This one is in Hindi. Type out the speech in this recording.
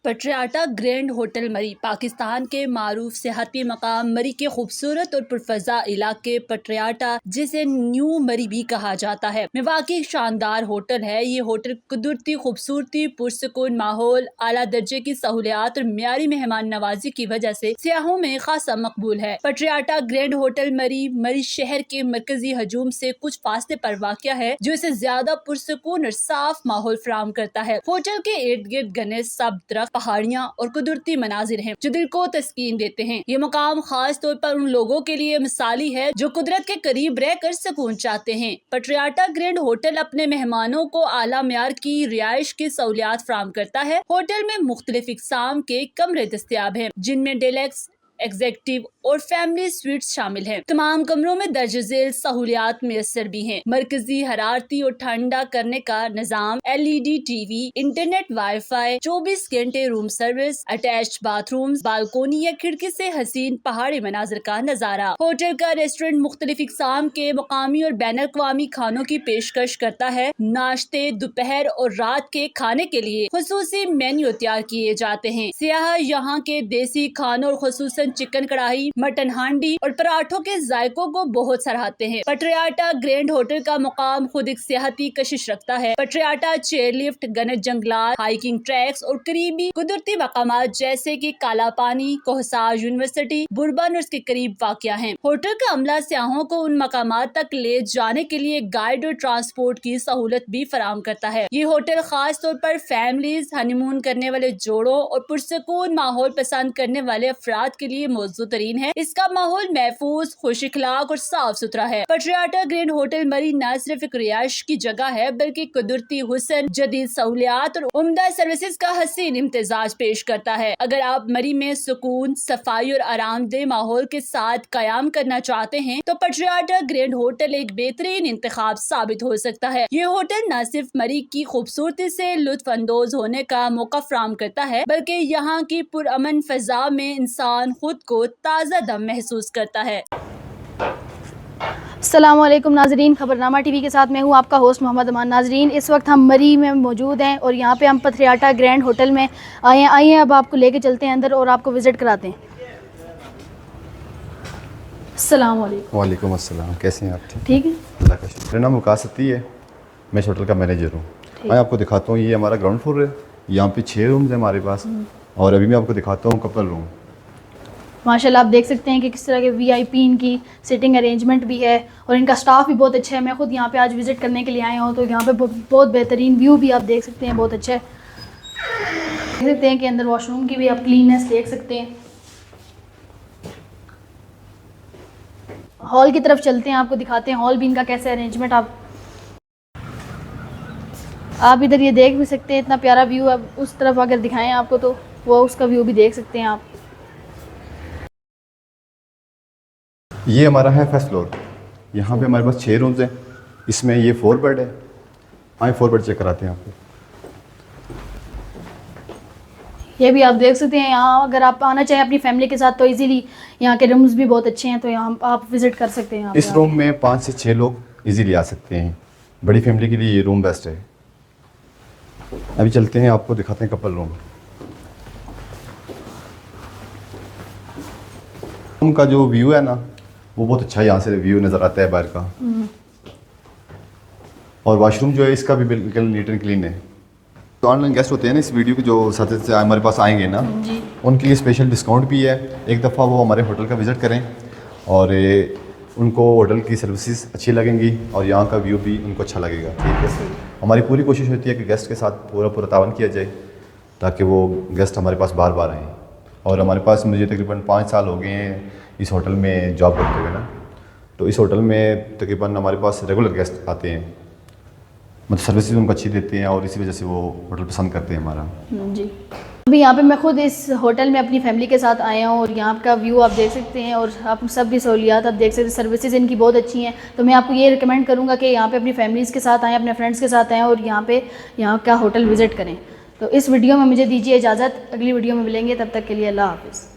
पटियाला ग्रैंड होटल मरी पाकिस्तान के मारूफ सियाहती मकाम मरी के खूबसूरत और पुरफजा इलाके पटियाला, जिसे न्यू मरी भी कहा जाता है, में वाकई शानदार होटल है। ये होटल कुदरती खूबसूरती, पुरसकून माहौल, आला दर्जे की सहूलियात और म्यारी मेहमान नवाजी की वजह से सियाहों में खासा मकबूल है। पटियाला ग्रैंड होटल मरी शहर के मरकजी हजूम से कुछ फासले पर वाक़या है, जो इसे ज्यादा पुरसकून और साफ माहौल फराहम करता है। होटल के इर्द गिर्द घने सब दरख्त, पहाड़ियाँ और कुदरती मनाजिर हैं, जो दिल को तस्कीन देते हैं। ये मकाम खास तौर पर उन लोगों के लिए मिसाली है जो कुदरत के करीब रहकर सुकून चाहते हैं। पटियाला ग्रैंड होटल अपने मेहमानों को आला म्यार की रिहाइश की सहूलियात फराहम करता है। होटल में मुख्तलिफ इक़साम के कमरे दस्तयाब हैं, जिनमें डिलक्स, एग्जीक्यूटिव और फैमिली स्वीट्स शामिल हैं। तमाम कमरों में दर्ज झेल सहूलियात मैसर भी हैं। मरकजी हरारती और ठंडा करने का निजाम, LED टीवी, इंटरनेट, वाईफाई, 24 घंटे room service, attached bathrooms, balcony या खिड़की से हसीन पहाड़ी मनाजिर का नजारा। होटल का रेस्टोरेंट मुख्तलिफ इक़साम के मुकामी और बैन अवी खानों की पेशकश करता है। नाश्ते, दोपहर और रात के खाने के लिए खुसूसी मेन्यू तैयार किए जाते हैं। सियाह यहाँ के देसी खानों और खुसूसन चिकन कढ़ाई, मटन हांडी और पराठों के जायकों को बहुत सराहते हैं। पटियाला ग्रैंड होटल का मुकाम खुद एक सियाहती कशिश रखता है। पटियाला चेयरलिफ्ट, घने जंगलात, हाइकिंग ट्रैक्स और करीबी कुदरती मकामात जैसे कि काला पानी, कोहसार यूनिवर्सिटी, बुरबन और उसके करीब वाक़या है। होटल का अमला सियाहों को उन मकामात तक ले जाने के लिए गाइड और ट्रांसपोर्ट की सहूलत भी फराहम करता है। ये होटल खास तौर पर फैमिलीज, हनीमून करने वाले जोड़ों और पुरसकून माहौल पसंद करने वाले अफराद के लिए मौजूद तरीन है। इसका माहौल महफूज, खुश इखलाक और साफ सुथरा है। पटियाला ग्रैंड होटल मरी न सिर्फ एक रिहाइश की जगह है, बल्कि कुदरती हुस्न, जदीद सहूलियात और उम्दा सर्विसेज का हसीन इम्तिजाज पेश करता है। अगर आप मरी में सुकून, सफाई और आरामदेह माहौल के साथ कयाम करना चाहते हैं, तो पटियाला ग्रैंड होटल एक बेहतरीन इंतखाब साबित हो सकता है। ये होटल न सिर्फ मरी की खूबसूरती से लुत्फ अंदोज होने का मौका फराहम करता है, बल्कि यहाँ की पुरअमन फजा में इंसान खुद को ताज़ा दम महसूस करता है। अस्सलामुअलैकुम नाजरीन, खबरनामा टीवी के साथ मैं हूँ आपका होस्ट मोहम्मद अमान। नाजरीन, इस वक्त हम मरी में मौजूद हैं और यहाँ पे हम पटियाला ग्रैंड होटल में आए हैं। अब आपको लेके चलते हैं अंदर और आपको विज़िट कराते हैं। अस्सलामुअलैकुम। वालेकुम अस्सलाम, कैसे हैं आप? ठीक है, अल्लाह का शुक्र। मेरा नाम मुकासती है, मैं इस होटल का मैनेजर हूँ। मैं आपको दिखाता हूँ, ये हमारा ग्राउंड फ्लोर है। यहाँ पे 6 रूम्स हैं हमारे पास, और अभी मैं आपको दिखाता हूँ कपल रूम। माशाल्लाह आप देख सकते हैं कि किस तरह के VIP इनकी सिटिंग अरेंजमेंट भी है और इनका स्टाफ भी बहुत अच्छा है। मैं खुद यहाँ पे आज विज़िट करने के लिए आया हूँ, तो यहाँ पे बहुत बेहतरीन व्यू भी आप देख सकते हैं, बहुत अच्छा है। देख सकते हैं कि अंदर वॉशरूम की भी आप क्लीननेस देख सकते हैं। हॉल की तरफ चलते हैं, आपको दिखाते हैं हॉल भी इनका कैसे अरेंजमेंट। आप इधर ये देख भी सकते हैं, इतना प्यारा व्यू। अब उस तरफ अगर दिखाएं आपको तो वो उसका व्यू भी देख सकते हैं आप। ये हमारा है फर्स्ट फ्लोर। यहाँ पे हमारे पास 6 रूम्स हैं। इसमें ये 4 बेड है। आए 4 बेड चेक कराते हैं आपको। ये भी आप देख सकते हैं। यहाँ अगर आप आना चाहें अपनी फैमिली के साथ तो इजीली यहाँ के रूम्स भी बहुत अच्छे हैं, तो यहाँ आप विजिट कर सकते हैं। इस रूम में 5 से 6 लोग इजीली आ सकते हैं। बड़ी फैमिली के लिए ये रूम बेस्ट है। अभी चलते हैं, आपको दिखाते हैं कपल रूम। रूम का जो व्यू है ना, वो बहुत अच्छा है। यहाँ से व्यू नज़र आता है बाहर का। और वॉशरूम जो है इसका भी बिल्कुल नीट एंड क्लीन है। तो ऑनलाइन गेस्ट होते हैं ना, इस वीडियो के जो साथ से हमारे पास आएंगे ना, उनके लिए स्पेशल डिस्काउंट भी है। एक दफ़ा वो हमारे होटल का विज़िट करें और उनको होटल की सर्विसेज अच्छी लगेंगी और यहाँ का व्यू भी उनको अच्छा लगेगा। ठीक है, हमारी पूरी कोशिश होती है कि गेस्ट के साथ पूरा तावन किया जाए, ताकि वो गेस्ट हमारे पास बार बार आएँ। और हमारे पास मुझे तकरीबन 5 साल हो गए हैं इस होटल में जॉब करते हुए ना, तो इस होटल में तकरीबन हमारे पास रेगुलर गेस्ट आते हैं। मतलब सर्विसेज उनको अच्छी देते हैं और इसी वजह से वो होटल पसंद करते हैं हमारा। जी, अभी यहाँ पे मैं खुद इस होटल में अपनी फैमिली के साथ आया हूँ और यहाँ का व्यू आप देख सकते हैं और आप सब भी सहूलियात आप देख सकते हैं। सर्विसेज इनकी बहुत अच्छी हैं, तो मैं आपको ये रिकमेंड करूँगा कि यहाँ पे अपनी फैमिलीज़ के साथ आएँ, अपने फ्रेंड्स के साथ आएँ और यहाँ का होटल विज़िट करें। तो इस वीडियो में मुझे दीजिए इजाज़त, अगली वीडियो में मिलेंगे, तब तक के लिए अल्लाह हाफ़िज़।